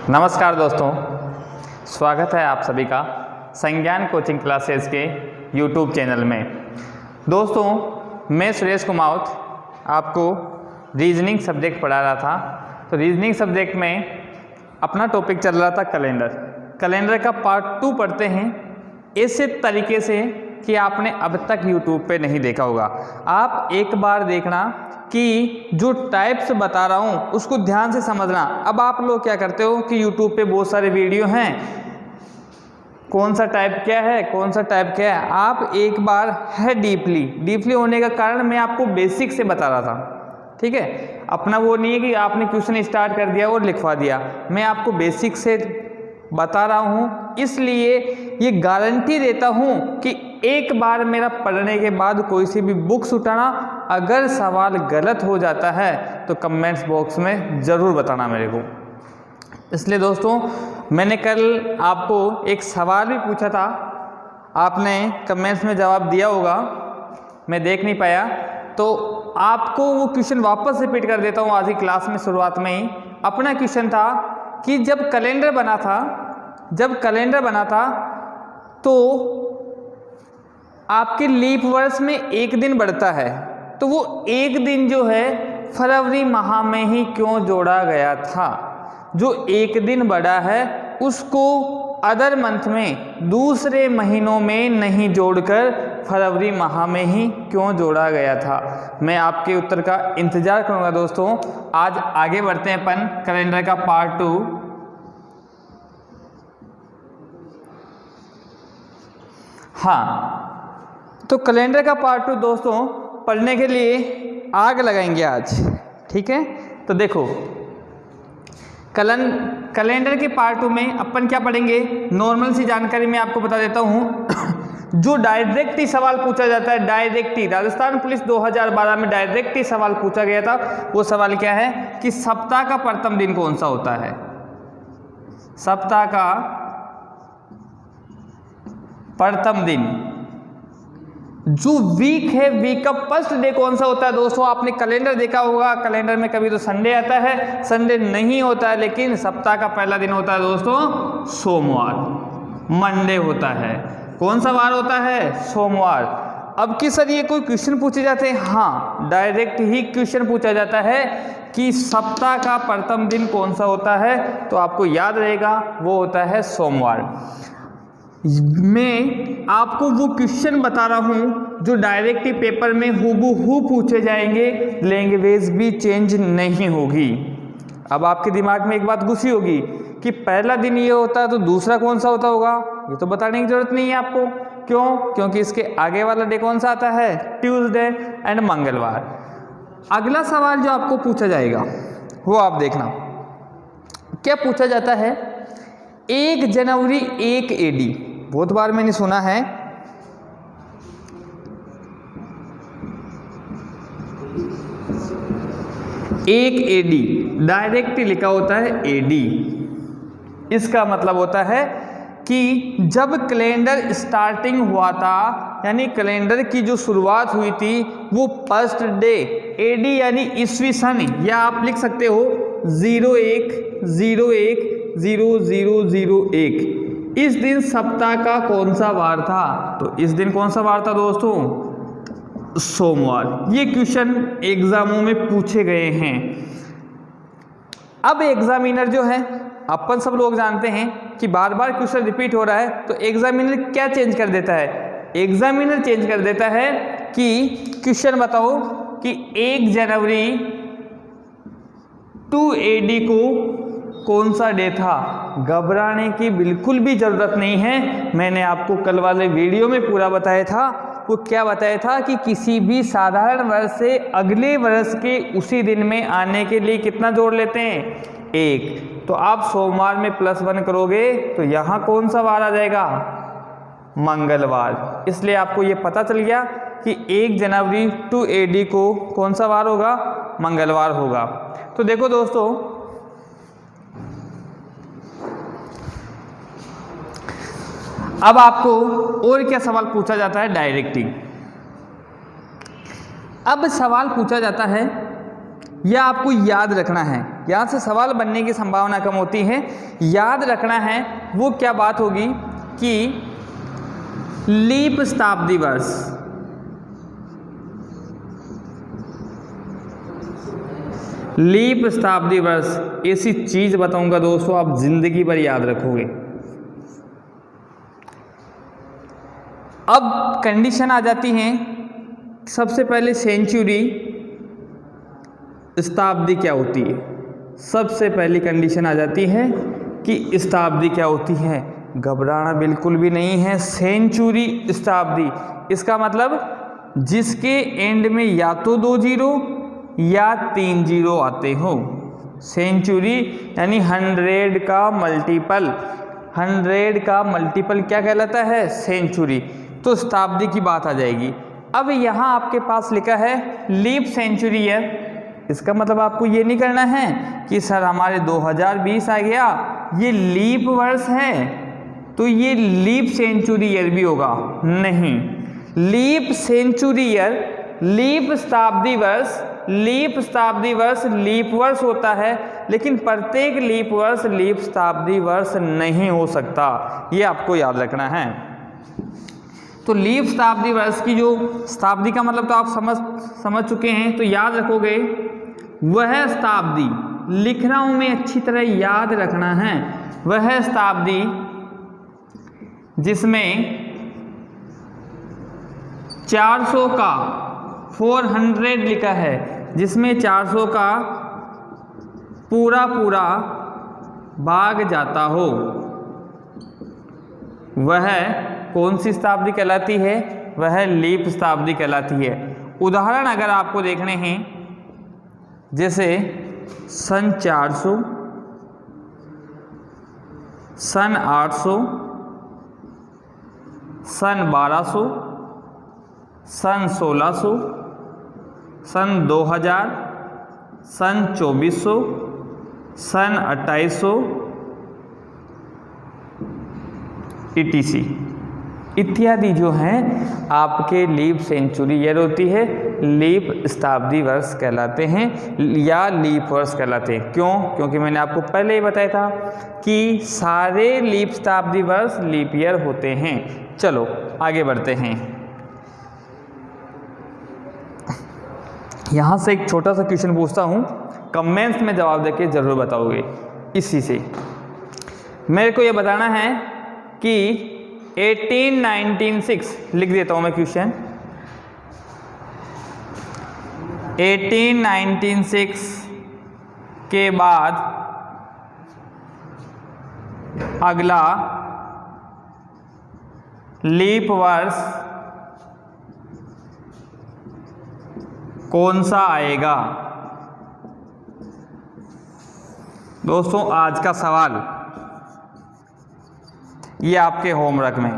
नमस्कार दोस्तों, स्वागत है आप सभी का संज्ञान कोचिंग क्लासेस के YouTube चैनल में। दोस्तों, मैं सुरेश कुमावत आपको रीजनिंग सब्जेक्ट पढ़ा रहा था। तो रीजनिंग सब्जेक्ट में अपना टॉपिक चल रहा था कैलेंडर का पार्ट 2 पढ़ते हैं ऐसे तरीके से कि आपने अब तक YouTube पे नहीं देखा होगा। आप एक बार देखना कि जो टाइप्स बता रहा हूँ उसको ध्यान से समझना। अब आप लोग क्या करते हो कि YouTube पे बहुत सारे वीडियो हैं, कौन सा टाइप क्या है, कौन सा टाइप क्या है, आप एक बार है डीपली होने का कारण मैं आपको बेसिक से बता रहा था। ठीक है, अपना वो नहीं है कि आपने क्वेश्चन स्टार्ट कर दिया और लिखवा दिया। मैं आपको बेसिक से बता रहा हूँ, इसलिए ये गारंटी देता हूँ कि एक बार मेरा पढ़ने के बाद कोई सी भी बुक्स उठाना, अगर सवाल गलत हो जाता है तो कमेंट्स बॉक्स में ज़रूर बताना मेरे को। इसलिए दोस्तों, मैंने कल आपको एक सवाल भी पूछा था, आपने कमेंट्स में जवाब दिया होगा, मैं देख नहीं पाया, तो आपको वो क्वेश्चन वापस रिपीट कर देता हूँ आज ही क्लास में शुरुआत में ही। अपना क्वेश्चन था कि जब कैलेंडर बना था तो आपके लीप वर्ष में एक दिन बढ़ता है, तो वो एक दिन जो है फरवरी माह में ही क्यों जोड़ा गया था? जो एक दिन बढ़ा है उसको अदर मंथ में, दूसरे महीनों में नहीं जोड़कर फरवरी माह में ही क्यों जोड़ा गया था? मैं आपके उत्तर का इंतजार करूंगा दोस्तों। आज आगे बढ़ते हैं अपन कैलेंडर का पार्ट 2। हाँ, तो कैलेंडर का पार्ट 2 दोस्तों पढ़ने के लिए आग लगाएंगे आज। ठीक है, तो देखो कैलेंडर के पार्ट 2 में अपन क्या पढ़ेंगे, नॉर्मल सी जानकारी मैं आपको बता देता हूँ। जो डायरेक्ट ही सवाल पूछा जाता है, डायरेक्ट ही, राजस्थान पुलिस 2012 में डायरेक्ट ही सवाल पूछा गया था। वो सवाल क्या है कि सप्ताह का प्रथम दिन कौन सा होता है? सप्ताह का प्रथम दिन, जो वीक है, वीक का फर्स्ट डे कौन सा होता है? दोस्तों, आपने कैलेंडर देखा होगा, कैलेंडर में कभी तो संडे आता है, संडे नहीं होता है, लेकिन सप्ताह का पहला दिन होता है दोस्तों सोमवार, मंडे होता है। कौन सा वार होता है? सोमवार। अब कि सर ये कोई क्वेश्चन पूछे जाते हैं? हाँ, डायरेक्ट ही क्वेश्चन पूछा जाता है कि सप्ताह का प्रथम दिन कौन सा होता है, तो आपको याद रहेगा वो होता है सोमवार। मैं आपको वो क्वेश्चन बता रहा हूँ जो डायरेक्ट ही पेपर में हूबहू पूछे जाएंगे, लैंग्वेज भी चेंज नहीं होगी। अब आपके दिमाग में एक बात घुसी होगी कि पहला दिन ये होता है तो दूसरा कौन सा होता होगा? ये तो बताने की जरूरत नहीं है आपको। क्यों? क्योंकि इसके आगे वाला डे कौन सा आता है? ट्यूसडे एंड मंगलवार। अगला सवाल जो आपको पूछा जाएगा वो आप देखना, क्या पूछा जाता है? 1 जनवरी 1 AD, बहुत बार मैंने सुना है। एक AD डायरेक्ट लिखा होता है AD। इसका मतलब होता है कि जब कैलेंडर स्टार्टिंग हुआ था, यानी कैलेंडर की जो शुरुआत हुई थी वो फर्स्ट डे AD यानी ईस्वी सन, या आप लिख सकते हो 01/01/0001। इस दिन सप्ताह का कौन सा वार था? तो इस दिन कौन सा वार था दोस्तों? सोमवार। ये क्वेश्चन एग्जामों में पूछे गए हैं। अब एग्जामिनर जो है, अपन सब लोग जानते हैं कि बार बार क्वेश्चन रिपीट हो रहा है, तो एग्जामिनर क्या चेंज कर देता है? एग्जामिनर चेंज कर देता है कि क्वेश्चन बताओ कि 1 जनवरी 2 AD को कौन सा डे था? घबराने की बिल्कुल भी जरूरत नहीं है। मैंने आपको कल वाले वीडियो में पूरा बताया था। वो क्या बताया था कि किसी भी साधारण वर्ष से अगले वर्ष के उसी दिन में आने के लिए कितना जोड़ लेते हैं? 1। तो आप सोमवार में +1 करोगे तो यहाँ कौन सा वार आ जाएगा? मंगलवार। इसलिए आपको ये पता चल गया कि 1 जनवरी 2 AD को कौन सा वार होगा? मंगलवार होगा। तो देखो दोस्तों, अब आपको और क्या सवाल पूछा जाता है? डायरेक्टिंग। अब सवाल पूछा जाता है यह आपको याद रखना है, यहाँ से सवाल बनने की संभावना कम होती है। याद रखना है वो क्या बात होगी कि लीप शताब्दी वर्ष, लीप शताब्दी वर्ष ऐसी चीज बताऊंगा दोस्तों आप जिंदगी भर याद रखोगे। अब कंडीशन आ जाती है, सबसे पहले सेंचुरी शताब्दी क्या होती है। सबसे पहली कंडीशन आ जाती है कि शताब्दी क्या होती है। घबराना बिल्कुल भी नहीं है। सेंचुरी शताब्दी, इसका मतलब जिसके एंड में या तो 2 जीरो या 3 जीरो आते हो। सेंचुरी यानी 100 का मल्टीपल, 100 का मल्टीपल क्या कहलाता है, सेंचुरी। तो शताब्दी की बात आ जाएगी। अब यहाँ आपके पास लिखा है लीप सेंचुरी ईयर, इसका मतलब आपको ये नहीं करना है कि सर हमारे 2020 आ गया, ये लीप वर्ष है तो ये लीप सेंचुरी ईयर भी होगा, नहीं। लीप सेंचुरी ईयर, लीप शताब्दी वर्ष, लीप शताब्दी वर्ष लीप वर्ष होता है, लेकिन प्रत्येक लीप वर्ष लीप शताब्दी वर्ष नहीं हो सकता, ये आपको याद रखना है। तो लीप शताब्दी वर्ष की जो शताब्दी का मतलब तो आप समझ चुके हैं, तो याद रखोगे वह शताब्दी, लिख रहा हूं मैं अच्छी तरह याद रखना है, वह शताब्दी जिसमें 400 का 400 लिखा है, जिसमें 400 का पूरा पूरा भाग जाता हो, वह कौन सी शताब्दी कहलाती है, वह लीप शताब्दी कहलाती है। उदाहरण अगर आपको देखने हैं, जैसे सन 400, सन 800, सन 1200, सन 1600, सन 2000, सन 2400, सन 2800 ETC इत्यादि जो हैं आपके लीप सेंचुरी ईयर होती है, लीप शताब्दी वर्ष कहलाते हैं या लीप वर्ष कहलाते हैं। क्यों? क्योंकि मैंने आपको पहले ही बताया था कि सारे लीप शताब्दी वर्ष लीप ईयर होते हैं। चलो आगे बढ़ते हैं। यहाँ से एक छोटा सा क्वेश्चन पूछता हूँ, कमेंट्स में जवाब देके ज़रूर बताओगे। इसी से मेरे को ये बताना है कि 1896 लिख देता हूं मैं क्वेश्चन। 1896 के बाद अगला लीप वर्ष कौन सा आएगा? दोस्तों आज का सवाल ये आपके होमवर्क में,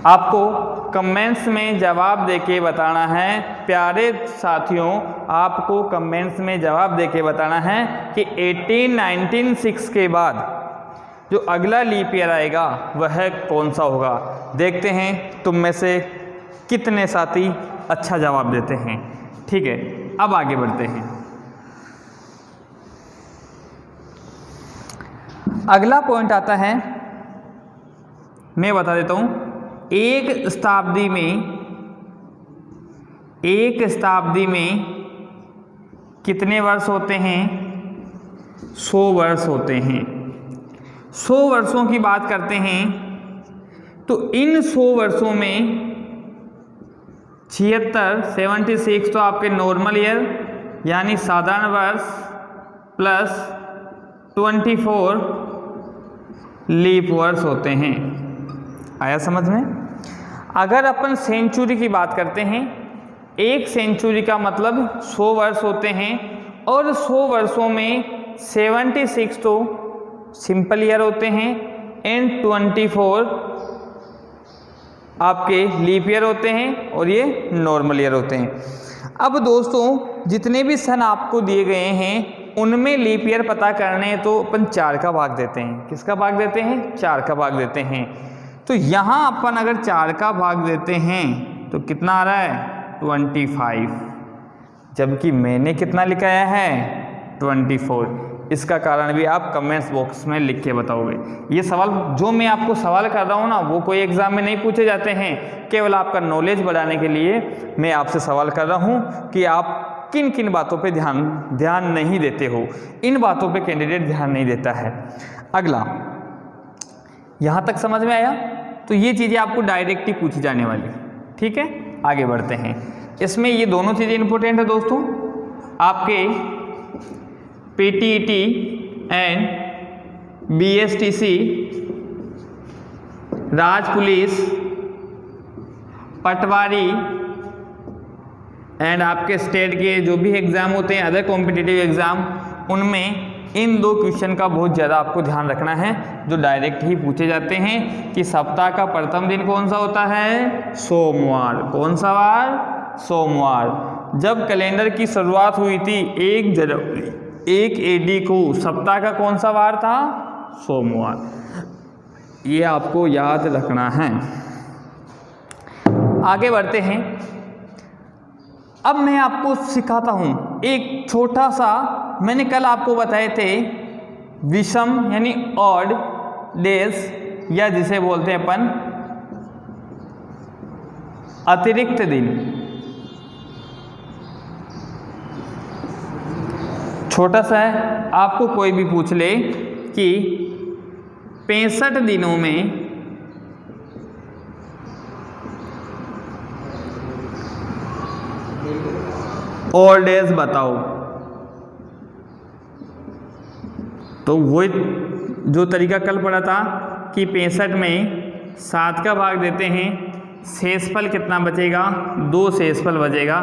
आपको कमेंट्स में जवाब देके बताना है। प्यारे साथियों, आपको कमेंट्स में जवाब देके बताना है कि 1896 के बाद जो अगला लीप ईयर आएगा वह कौन सा होगा। देखते हैं तुम में से कितने साथी अच्छा जवाब देते हैं। ठीक है, अब आगे बढ़ते हैं। अगला पॉइंट आता है, मैं बता देता हूं, एक शताब्दी में कितने वर्ष होते हैं? 100 वर्ष होते हैं। 100 वर्षों की बात करते हैं तो इन 100 वर्षों में 76 तो आपके नॉर्मल ईयर यानी साधारण वर्ष प्लस 24 लीप वर्ष होते हैं। आया समझ में? अगर अपन सेंचुरी की बात करते हैं, एक सेंचुरी का मतलब 100 वर्ष होते हैं और 100 वर्षों में 76 तो सिंपल ईयर होते हैं एंड 24 आपके लीप ईयर होते हैं और ये नॉर्मल ईयर होते हैं। अब दोस्तों जितने भी सन आपको दिए गए हैं उनमें लीप ईयर पता करने हैं तो अपन 4 का भाग देते हैं। किसका भाग देते हैं? 4 का भाग देते हैं। तो यहाँ अपन अगर 4 का भाग देते हैं तो कितना आ रहा है? 25, जबकि मैंने कितना लिखाया है 24। इसका कारण भी आप कमेंट्स बॉक्स में लिख के बताओगे। ये सवाल जो मैं आपको सवाल कर रहा हूँ ना, वो कोई एग्जाम में नहीं पूछे जाते हैं, केवल आपका नॉलेज बढ़ाने के लिए मैं आपसे सवाल कर रहा हूँ कि आप किन किन बातों पे ध्यान नहीं देते हो। इन बातों पे कैंडिडेट ध्यान नहीं देता है। अगला, यहाँ तक समझ में आया? तो ये चीज़ें आपको डायरेक्ट ही पूछी जाने वाली, ठीक है। आगे बढ़ते हैं। इसमें ये दोनों चीज़ें इंपॉर्टेंट है दोस्तों, आपके PTET and BSTC, Raj police, Patwari and आपके स्टेट के जो भी एग्ज़ाम होते हैं, अदर कॉम्पिटिटिव एग्ज़ाम, उनमें इन दो क्वेश्चन का बहुत ज़्यादा आपको ध्यान रखना है, जो डायरेक्ट ही पूछे जाते हैं कि सप्ताह का प्रथम दिन कौन सा होता है? सोमवार। कौन सा वार? सोमवार। जब कैलेंडर की शुरुआत हुई थी 1 जनवरी 1 AD को, सप्ताह का कौन सा वार था? सोमवार। ये आपको याद रखना है। आगे बढ़ते हैं। अब मैं आपको सिखाता हूं एक छोटा सा, मैंने कल आपको बताए थे विषम यानी ऑड डेज, या जिसे बोलते हैं अपन अतिरिक्त दिन। छोटा सा है, आपको कोई भी पूछ ले कि 65 दिनों में ऑड डेज बताओ, तो वो जो तरीका कल पढ़ा था कि 65 में 7 का भाग देते हैं, शेषफल कितना बचेगा? 2 शेषफल बचेगा।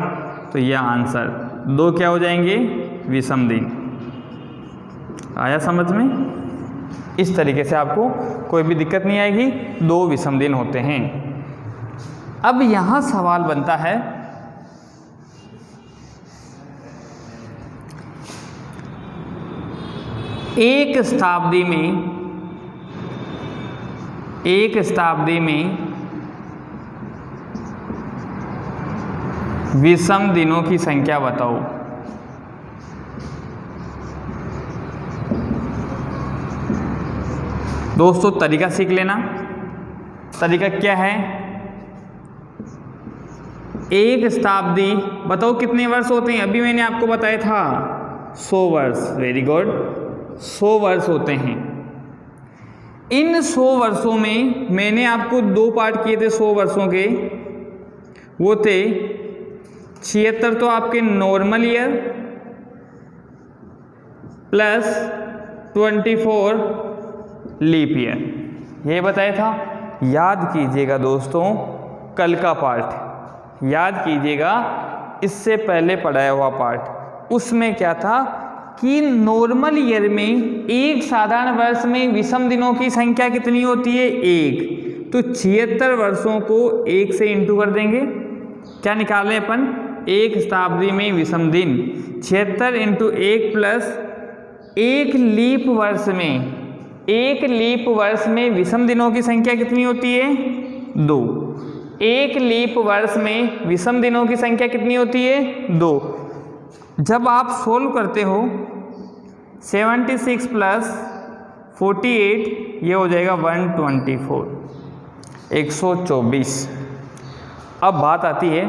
तो यह आंसर 2 क्या हो जाएंगे? विषम दिन। आया समझ में? इस तरीके से आपको कोई भी दिक्कत नहीं आएगी। 2 विषम दिन होते हैं। अब यहां सवाल बनता है, एक शताब्दी में विषम दिनों की संख्या बताओ। दोस्तों तरीका सीख लेना। तरीका क्या है? एक शताब्दी बताओ कितने वर्ष होते हैं? अभी मैंने आपको बताया था 100 वर्ष। वेरी गुड, 100 वर्ष होते हैं। इन 100 वर्षों में मैंने आपको 2 पार्ट किए थे 100 वर्षों के, वो थे 76 तो आपके normal year plus 24 leap year, ये बताया था। याद कीजिएगा दोस्तों, कल का पार्ट याद कीजिएगा, इससे पहले पढ़ाया हुआ पार्ट। उसमें क्या था कि नॉर्मल ईयर में, एक साधारण वर्ष में विषम दिनों की संख्या कितनी होती है? 1। तो 76 वर्षों को 1 से इंटू कर देंगे। क्या निकाल रहे अपन? एक शताब्दी में विषम दिन 76 इंटू 1 प्लस 1 लीप वर्ष में, 1 लीप वर्ष में विषम दिनों की संख्या कितनी होती है? 2। 1 लीप वर्ष में विषम दिनों की संख्या कितनी होती है? 2। जब आप सोल्व करते हो 76 प्लस 48, ये हो जाएगा 124, 124। अब बात आती है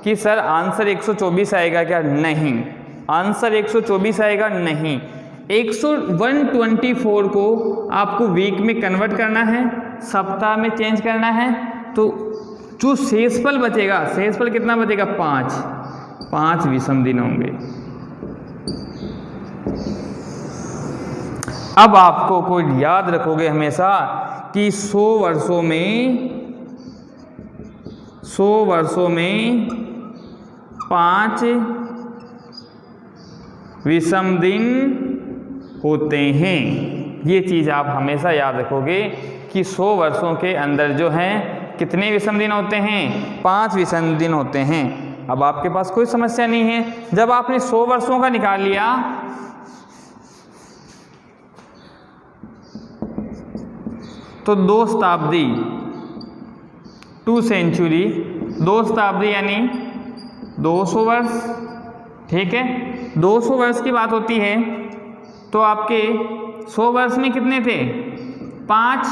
कि सर आंसर 124 आएगा क्या? नहीं, आंसर 124 आएगा नहीं। 124 को आपको वीक में कन्वर्ट करना है, सप्ताह में चेंज करना है। तो जो शेषफल बचेगा, शेषफल कितना बचेगा? 5 विषम दिन होंगे। अब आपको कोई याद रखोगे हमेशा कि 100 वर्षों में 5 विषम दिन होते हैं। ये चीज़ आप हमेशा याद रखोगे कि 100 वर्षों के अंदर जो हैं कितने विषम दिन होते हैं? 5 विषम दिन होते हैं। अब आपके पास कोई समस्या नहीं है। जब आपने 100 वर्षों का निकाल लिया तो 2 शताब्दी 2 सेंचुरी, 2 शताब्दी यानी 200 वर्ष, ठीक है। 200 वर्ष की बात होती है तो आपके 100 वर्ष में कितने थे? 5,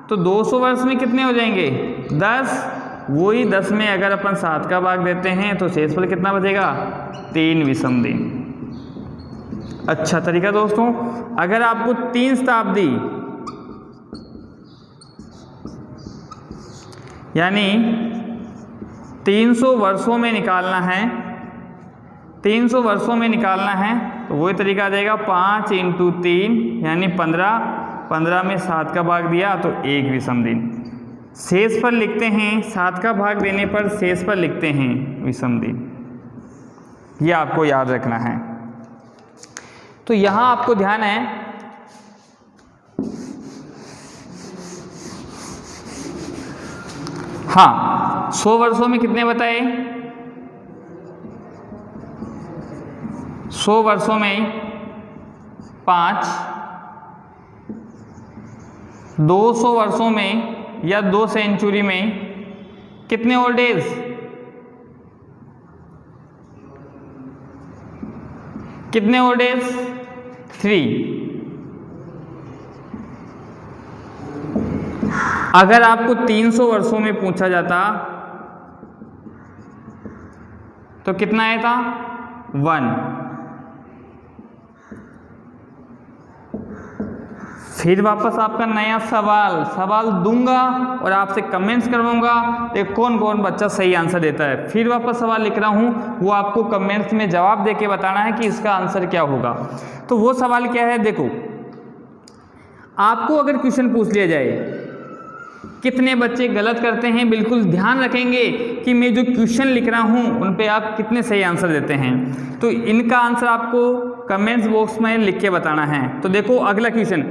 तो 200 वर्ष में कितने हो जाएंगे? 10। वही 10 में अगर अपन 7 का भाग देते हैं तो शेषफल कितना बचेगा? 3 विषम दिन। अच्छा तरीका दोस्तों, अगर आपको 3 शताब्दी यानी 300 वर्षों में निकालना है, 300 वर्षों में निकालना है तो वही तरीका आ जाएगा 5 × 3 यानी 15, 15 में 7 का भाग दिया तो 1 विषम दिन। शेषफल लिखते हैं, 7 का भाग देने पर शेषफल लिखते हैं विषम दिन, ये आपको याद रखना है। तो यहाँ आपको ध्यान है हाँ 100 वर्षों में कितने बताए? 100 वर्षों में 5, 200 वर्षों में या 2 सेंचुरी में कितने ओल्ड एज? कितने ओल्ड एज? 3। अगर आपको 300 वर्षों में पूछा जाता तो कितना आया था? 1। फिर वापस आपका नया सवाल दूंगा और आपसे कमेंट्स करवाऊंगा, देखो कौन कौन बच्चा सही आंसर देता है। फिर वापस सवाल लिख रहा हूं, वो आपको कमेंट्स में जवाब देके बताना है कि इसका आंसर क्या होगा। तो वो सवाल क्या है? देखो, आपको अगर क्वेश्चन पूछ लिया जाए कितने बच्चे गलत करते हैं, बिल्कुल ध्यान रखेंगे कि मैं जो क्वेश्चन लिख रहा हूं उन पे आप कितने सही आंसर देते हैं। तो इनका आंसर आपको कमेंट्स बॉक्स में लिख के बताना है। तो देखो अगला क्वेश्चन,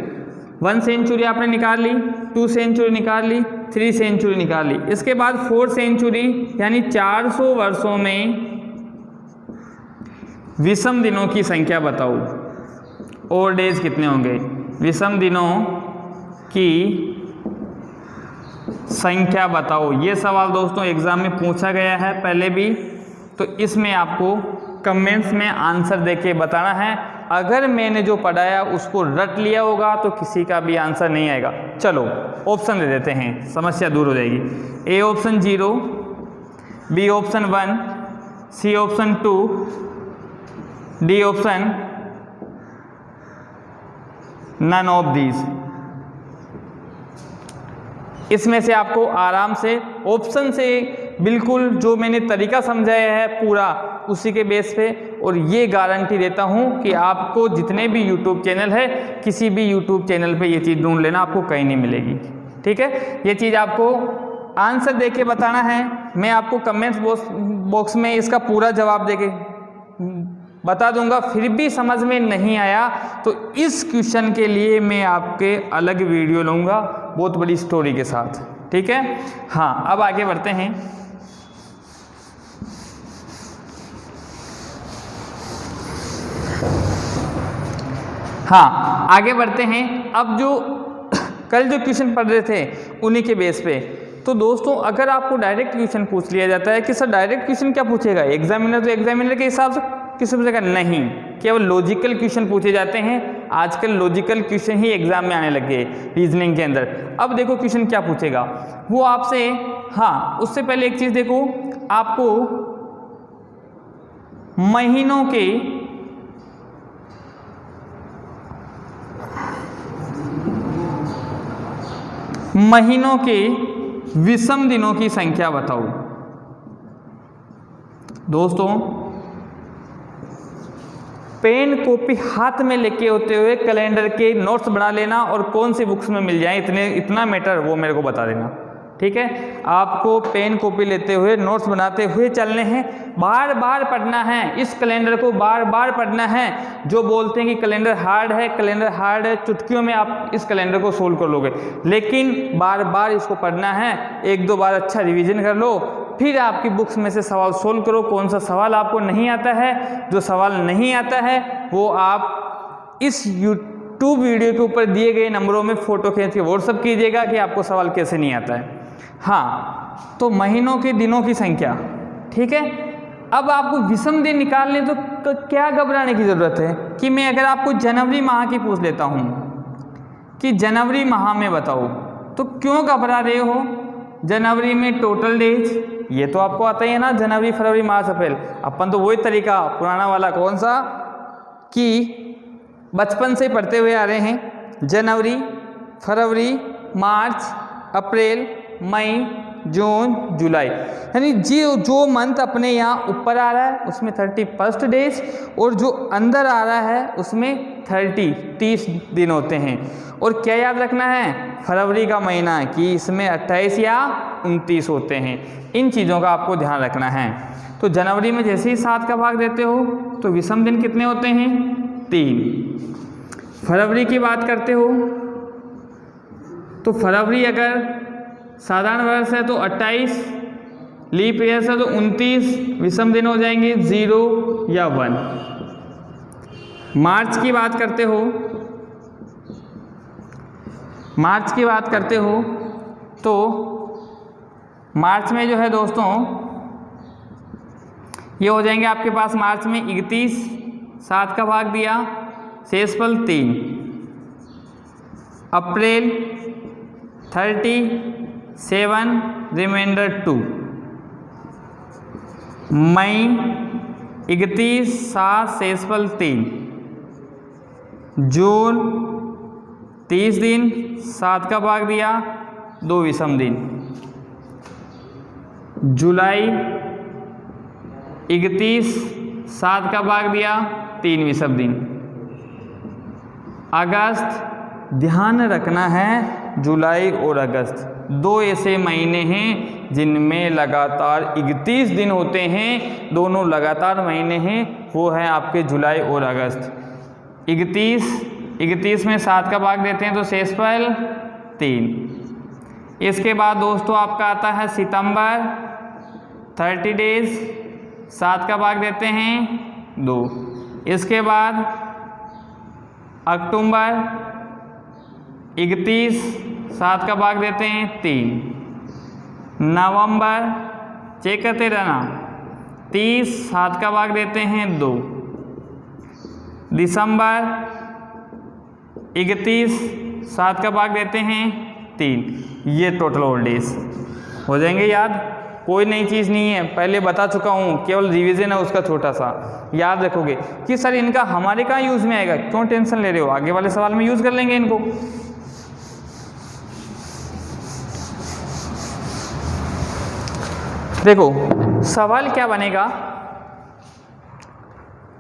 1 सेंचुरी आपने निकाल ली, 2 सेंचुरी निकाल ली, 3 सेंचुरी निकाल ली। इसके बाद 4 सेंचुरी यानी 400 वर्षों में विषम दिनों की संख्या बताओ। ओल्ड एज कितने होंगे? विषम दिनों की संख्या बताओ। ये सवाल दोस्तों एग्जाम में पूछा गया है पहले भी, तो इसमें आपको कमेंट्स में आंसर देके बताना है। अगर मैंने जो पढ़ाया उसको रट लिया होगा तो किसी का भी आंसर नहीं आएगा। चलो ऑप्शन दे देते हैं, समस्या दूर हो जाएगी। A option 0, B option 1, C option 2, D option none of these. इसमें से आपको आराम से ऑप्शन से बिल्कुल जो मैंने तरीका समझाया है पूरा उसी के बेस पे, और ये गारंटी देता हूँ कि आपको जितने भी YouTube चैनल है, किसी भी YouTube चैनल पे ये चीज़ ढूंढ लेना, आपको कहीं नहीं मिलेगी। ठीक है, ये चीज़ आपको आंसर देके बताना है। मैं आपको कमेंट्स बॉक्स में इसका पूरा जवाब देके बता दूंगा। फिर भी समझ में नहीं आया तो इस क्वेश्चन के लिए मैं आपके अलग वीडियो लूँगा बहुत बड़ी स्टोरी के साथ। ठीक है, हाँ अब आगे बढ़ते हैं। हाँ आगे बढ़ते हैं। अब जो कल जो क्वेश्चन पढ़ रहे थे उन्हीं के बेस पे, तो दोस्तों अगर आपको डायरेक्ट क्वेश्चन पूछ लिया जाता है कि सर डायरेक्ट क्वेश्चन क्या पूछेगा, एग्जामिनर तो एग्जामिनर के हिसाब से क्वेश्चन पूछेगा, नहीं, केवल लॉजिकल क्वेश्चन पूछे जाते हैं। आजकल लॉजिकल क्वेश्चन ही एग्जाम में आने लगे रीजनिंग के अंदर। अब देखो क्वेश्चन क्या पूछेगा वो आपसे। हाँ उससे पहले एक चीज देखो, आपको महीनों के विषम दिनों की संख्या बताओ। दोस्तों पेन कॉपी हाथ में लेके होते हुए कैलेंडर के नोट्स बना लेना और कौन सी बुक्स में मिल जाए इतना मैटर वो मेरे को बता देना। ठीक है, आपको पेन कॉपी लेते हुए नोट्स बनाते हुए चलने हैं, बार बार पढ़ना है, इस कैलेंडर को बार बार पढ़ना है। जो बोलते हैं कि कैलेंडर हार्ड है, चुटकियों में आप इस कैलेंडर को सोल्व कर लोगे, लेकिन बार बार इसको पढ़ना है। 1-2 बार अच्छा रिवीजन कर लो, फिर आपकी बुक्स में से सवाल सोल्व करो। कौन सा सवाल आपको नहीं आता है, जो सवाल नहीं आता है वो आप इस YouTube वीडियो के ऊपर दिए गए नंबरों में फ़ोटो खींच के व्हाट्सअप कीजिएगा कि आपको सवाल कैसे नहीं आता है। हाँ तो महीनों के दिनों की संख्या, ठीक है, अब आपको विषम दिन निकालने तो क्या घबराने की ज़रूरत है कि मैं अगर आपको जनवरी माह की पूछ लेता हूँ कि जनवरी माह में बताओ, तो क्यों घबरा रहे हो? जनवरी में टोटल डेज ये तो आपको आता ही है ना, जनवरी फरवरी मार्च अप्रैल। अपन तो वही तरीका पुराना वाला कौन सा कि बचपन से पढ़ते हुए आ रहे हैं, जनवरी फरवरी मार्च अप्रैल मई जून जुलाई, यानी जो मंथ अपने यहाँ ऊपर आ रहा है उसमें 31 डेज और जो अंदर आ रहा है उसमें 30 दिन होते हैं। और क्या याद रखना है? फरवरी का महीना कि इसमें 28 या 29 होते हैं। इन चीज़ों का आपको ध्यान रखना है। तो जनवरी में जैसे ही 7 का भाग देते हो तो विषम दिन कितने होते हैं? 3। फरवरी की बात करते हो तो फरवरी अगर साधारण वर्ष है तो 28, लीप ईयर है तो 29, विषम दिन हो जाएंगे 0 या 1। मार्च की बात करते हो, मार्च की बात करते हो तो मार्च में जो है दोस्तों ये हो जाएंगे आपके पास मार्च में 31, 7 का भाग दिया, शेषफल 3। अप्रैल 30, 7, रिमाइंडर 2। मई 31, 7, शेषफल 3। जून 30 दिन, 7 का भाग दिया, 2 विषम दिन। जुलाई 31, 7 का भाग दिया, 3 विषम दिन। अगस्त ध्यान रखना है, जुलाई और अगस्त 2 ऐसे महीने हैं जिनमें लगातार 31 दिन होते हैं, दोनों लगातार महीने हैं, वो है आपके जुलाई और अगस्त। 31 में 7 का भाग देते हैं तो शेषफल 3। इसके बाद दोस्तों आपका आता है सितंबर 30 डेज, 7 का भाग देते हैं 2। इसके बाद अक्टूबर 31, 7 का भाग देते हैं 3। नवंबर चेक करते रहना 30, 7 का भाग देते हैं 2। दिसंबर 31, 7 का भाग देते हैं 3। ये टोटल ओल्ड डेज हो जाएंगे याद। कोई नई चीज़ नहीं है, पहले बता चुका हूँ, केवल रिवीजन है उसका छोटा सा। याद रखोगे कि सर इनका हमारे कहाँ यूज़ में आएगा, क्यों टेंशन ले रहे हो, आगे वाले सवाल में यूज़ कर लेंगे इनको। देखो सवाल क्या बनेगा,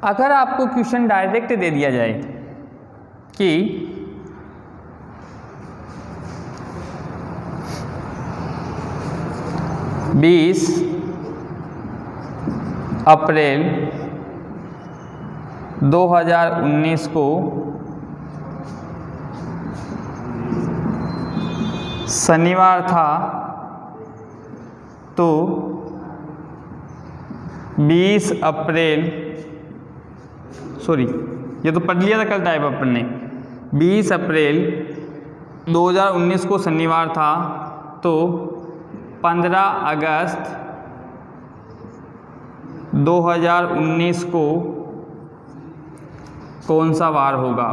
अगर आपको क्वेश्चन डायरेक्ट दे दिया जाए कि बीस अप्रैल 2019 को शनिवार था, तो 20 अप्रैल ये तो पढ़ लिया था कल टाइप अपन ने। 20 अप्रैल 2019 को शनिवार था, तो 15 अगस्त 2019 को कौन सा वार होगा?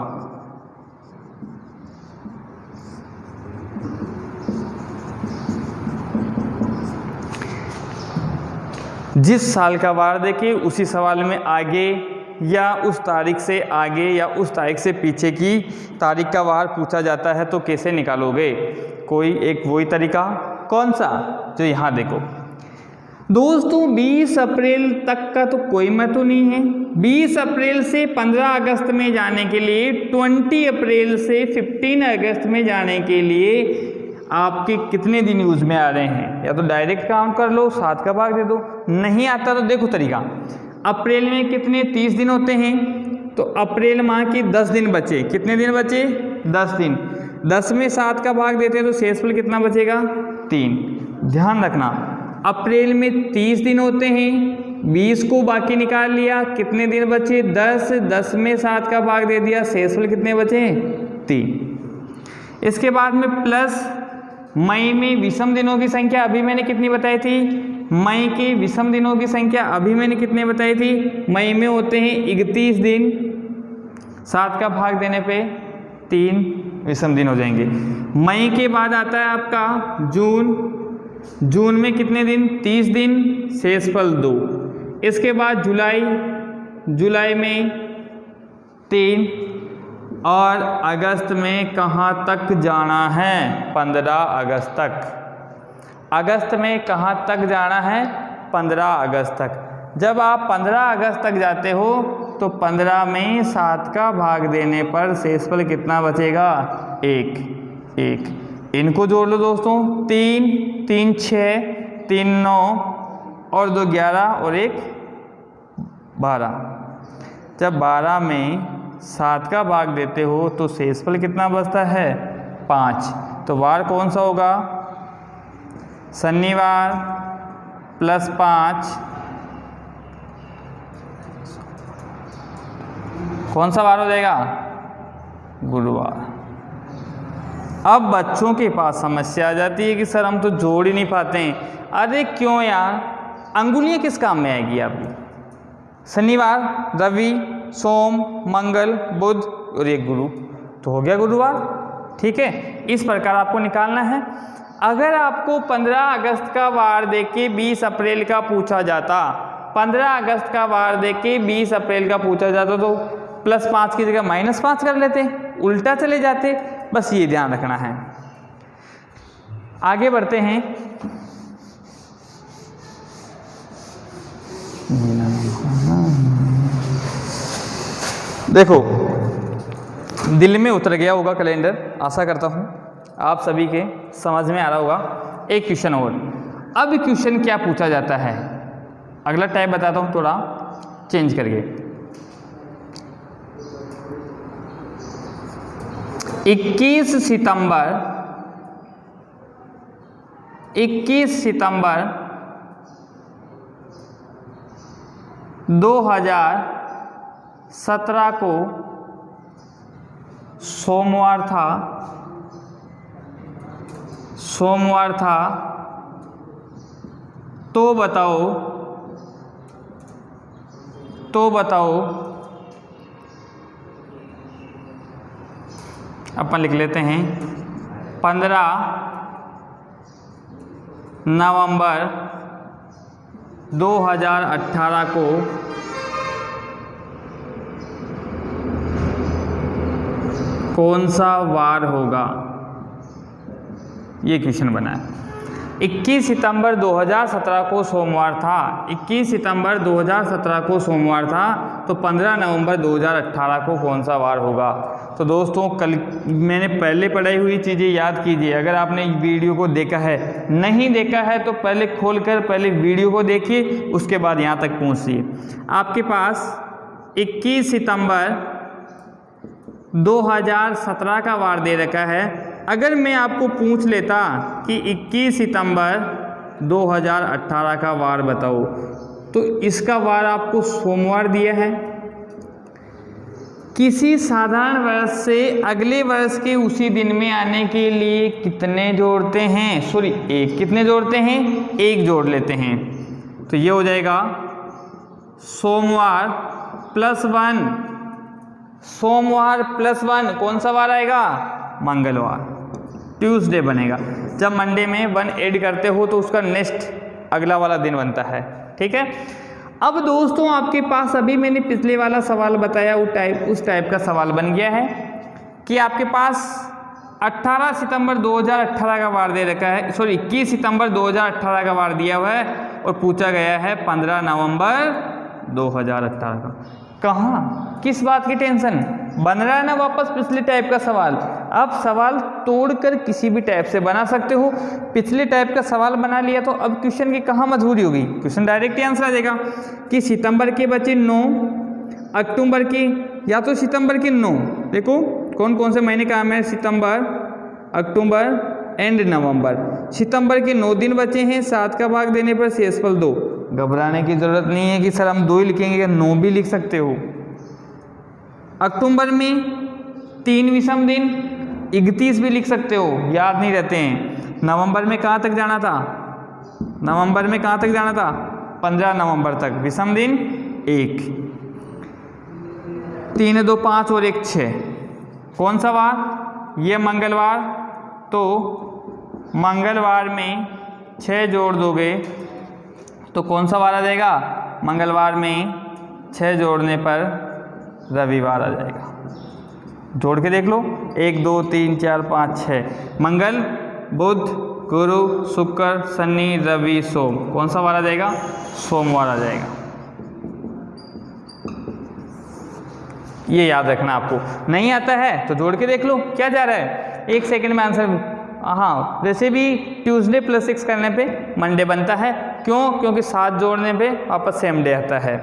जिस साल का वार देखे उसी सवाल में आगे या उस तारीख से आगे या उस तारीख से पीछे की तारीख का वार पूछा जाता है, तो कैसे निकालोगे? कोई एक वही तरीका, कौन सा? जो यहाँ देखो दोस्तों, 20 अप्रैल तक का तो कोई महत्व नहीं है। 20 अप्रैल से 15 अगस्त में जाने के लिए, 20 अप्रैल से 15 अगस्त में जाने के लिए आपके कितने दिन यूज में आ रहे हैं? या तो डायरेक्ट काउंट कर लो, 7 का भाग दे दो। नहीं आता तो देखो तरीका, अप्रैल में कितने 30 दिन होते हैं, तो अप्रैल माह के 10 दिन बचे। कितने दिन बचे? 10 दिन। 10 में 7 का भाग देते हैं तो शेषफल कितना बचेगा? 3। ध्यान रखना, अप्रैल में 30 दिन होते हैं, 20 को बाकी निकाल लिया, कितने दिन बचे? 10। 10 में 7 का भाग दे दिया, शेषफल कितने बचे? 3। इसके बाद में प्लस मई में विषम दिनों की संख्या अभी मैंने कितनी बताई थी? मई के विषम दिनों की संख्या अभी मैंने कितने बताई थी? मई में होते हैं 31 दिन, 7 का भाग देने पे 3 विषम दिन हो जाएंगे। मई के बाद आता है आपका जून, जून में कितने दिन? 30 दिन, शेषफल 2। इसके बाद जुलाई, जुलाई में 3 और अगस्त में कहाँ तक जाना है? 15 अगस्त तक। अगस्त में कहाँ तक जाना है? 15 अगस्त तक। जब आप 15 अगस्त तक जाते हो तो 15 में 7 का भाग देने पर शेषफल कितना बचेगा? 1। इनको जोड़ लो दोस्तों, 3, 3 6, 3 9 और 2 11 और 1 12। जब 12 में 7 का भाग देते हो तो शेषफल कितना बचता है? 5। तो वार कौन सा होगा? शनिवार प्लस 5, कौन सा वार हो जाएगा? गुरुवार। अब बच्चों के पास समस्या आ जाती है कि सर हम तो जोड़ ही नहीं पाते हैं। अरे क्यों यार, अंगुलियां किस काम में आएगी आपकी? शनिवार, रवि, सोम, मंगल, बुध और एक गुरु, तो हो गया गुरुवार। ठीक है, इस प्रकार आपको निकालना है। अगर आपको 15 अगस्त का वार देके 20 अप्रैल का पूछा जाता, 15 अगस्त का वार देके 20 अप्रैल का पूछा जाता तो +5 की जगह -5 कर लेते, उल्टा चले जाते। बस ये ध्यान रखना है। आगे बढ़ते हैं। देखो, दिल में उतर गया होगा कैलेंडर, आशा करता हूँ आप सभी के समझ में आ रहा होगा। एक क्वेश्चन और। अब क्वेश्चन क्या पूछा जाता है, अगला टाइप बताता हूँ थोड़ा चेंज करके। 21 सितंबर 2017 को सोमवार था, तो बताओ अपन लिख लेते हैं 15 नवंबर 2018 को कौन सा वार होगा? ये क्वेश्चन बना है। 21 सितंबर 2017 को सोमवार था, 21 सितंबर 2017 को सोमवार था, तो 15 नवंबर 2018 को कौन सा वार होगा? तो दोस्तों कल मैंने पहले पढ़ाई हुई चीज़ें याद कीजिए। अगर आपने वीडियो को देखा है, नहीं देखा है तो पहले खोलकर पहले वीडियो को देखिए, उसके बाद यहाँ तक पहुँचिए। आपके पास 21 सितंबर 2017 का वार दे रखा है। अगर मैं आपको पूछ लेता कि 21 सितंबर 2018 का वार बताओ, तो इसका वार आपको सोमवार दिया है। किसी साधारण वर्ष से अगले वर्ष के उसी दिन में आने के लिए कितने जोड़ते हैं? सॉरी, एक कितने जोड़ते हैं? एक जोड़ लेते हैं। तो ये हो जाएगा सोमवार +1, सोमवार +1 कौन सा वार आएगा? मंगलवार, ट्यूसडे बनेगा। जब मंडे में 1 ऐड करते हो तो उसका नेक्स्ट अगला वाला दिन बनता है। ठीक है। अब दोस्तों आपके पास अभी मैंने पिछले वाला सवाल बताया उस टाइप का सवाल बन गया है कि आपके पास 18 सितंबर 2018 का वार दे रखा है, सॉरी 21 सितंबर 2018 का वार दिया हुआ है और पूछा गया है 15 नवंबर 2018 का। कहाँ, किस बात की टेंशन? बन रहा है ना वापस पिछले टाइप का सवाल। अब सवाल तोड़कर किसी भी टाइप से बना सकते हो। पिछले टाइप का सवाल बना लिया तो अब क्वेश्चन की कहाँ मजबूरी होगी? क्वेश्चन डायरेक्ट ही आंसर आ जाएगा कि सितंबर के बचे 9, अक्टूबर की या तो सितंबर के 9, देखो कौन कौन से महीने का है, सितंबर, अक्टूबर एंड नवंबर। सितंबर के 9 दिन बचे हैं, 7 का भाग देने पर शेषफल 2। घबराने की जरूरत नहीं है कि सर हम 2 ही लिखेंगे, 9 भी लिख सकते हो। अक्टूबर में 3 विषम दिन, 31 भी लिख सकते हो, याद नहीं रहते हैं। नवंबर में कहाँ तक जाना था? नवंबर में कहाँ तक जाना था? 15 नवंबर तक। विषम दिन 1, 3 2 5 और 1 6। कौन सा वार? ये मंगलवार। तो मंगलवार में 6 जोड़ दोगे तो कौन सा वार आ जाएगा? मंगलवार में 6 जोड़ने पर रविवार आ जाएगा। जोड़ के देख लो, 1 2 3 4 5 6। मंगल, बुध, गुरु, शुक्र, शनि, रवि, सोम। कौन सा वार आ जाएगा? सोमवार आ जाएगा। ये याद रखना आपको। नहीं आता है तो जोड़ के देख लो क्या जा रहा है। 1 सेकंड में आंसर। हाँ, वैसे भी ट्यूसडे प्लस 6 करने पे मंडे बनता है। क्यों? क्योंकि 7 जोड़ने पे वापस सेम डे आता है।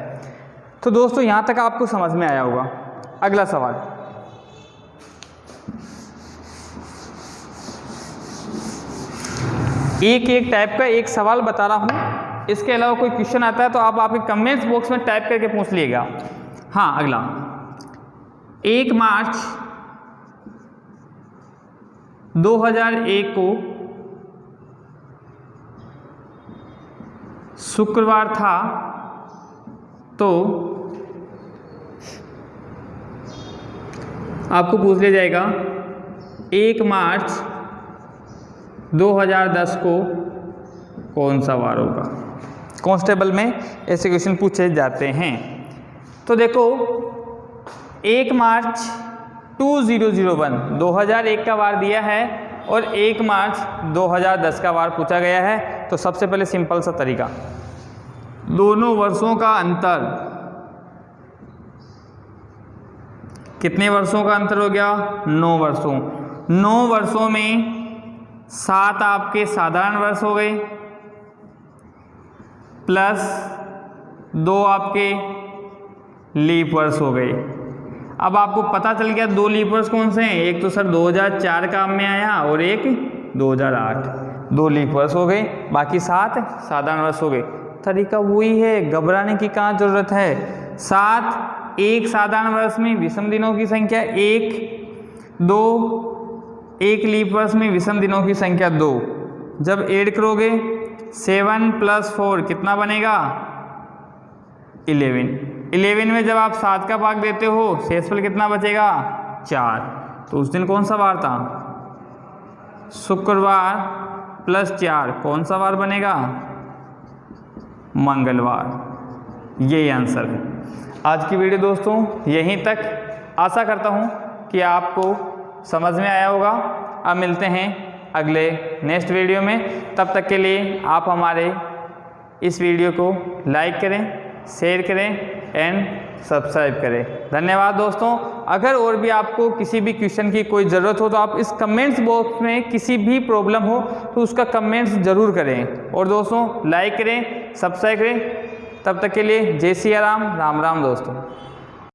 तो दोस्तों यहाँ तक आपको समझ में आया होगा। अगला सवाल, एक टाइप का एक सवाल बता रहा हूँ। इसके अलावा कोई क्वेश्चन आता है तो आप आपके कमेंट्स बॉक्स में टाइप करके पूछ लीजिएगा। हाँ, अगला 1 मार्च 2001 को शुक्रवार था, तो आपको पूछ लिया जाएगा 1 मार्च 2010 को कौन सा वार होगा। कांस्टेबल में ऐसे क्वेश्चन पूछे जाते हैं। तो देखो 1 मार्च 2001 2001 का वार दिया है और 1 मार्च 2010 का वार पूछा गया है। तो सबसे पहले सिंपल सा तरीका, दोनों वर्षों का अंतर, कितने वर्षों का अंतर हो गया? 9 वर्षों। 9 वर्षों में 7 आपके साधारण वर्ष हो गए प्लस 2 आपके लीप वर्ष हो गए। अब आपको पता चल गया 2 लीप वर्ष कौन से हैं। एक तो सर 2004 काम में आया और एक 2008। 2 लीप वर्ष हो गए, बाकी 7 साधारण वर्ष हो गए। तरीका वही है, घबराने की कहाँ जरूरत है। 7, एक साधारण वर्ष में विषम दिनों की संख्या 1, 2, एक लीप वर्ष में विषम दिनों की संख्या 2। जब ऐड करोगे 7 + 4 कितना बनेगा? 11। 11 में जब आप 7 का भाग देते हो शेषफल कितना बचेगा? 4। तो उस दिन कौन सा वार था? शुक्रवार + 4 कौन सा वार बनेगा? मंगलवार। यही आंसर है। आज की वीडियो दोस्तों यहीं तक। आशा करता हूँ कि आपको समझ में आया होगा। अब मिलते हैं अगले नेक्स्ट वीडियो में। तब तक के लिए आप हमारे इस वीडियो को लाइक करें, शेयर करें एंड सब्सक्राइब करें। धन्यवाद दोस्तों। अगर और भी आपको किसी भी क्वेश्चन की कोई ज़रूरत हो तो आप इस कमेंट्स बॉक्स में किसी भी प्रॉब्लम हो तो उसका कमेंट्स ज़रूर करें। और दोस्तों लाइक करें, सब्सक्राइब करें। तब तक के लिए जय सिया राम, राम राम दोस्तों।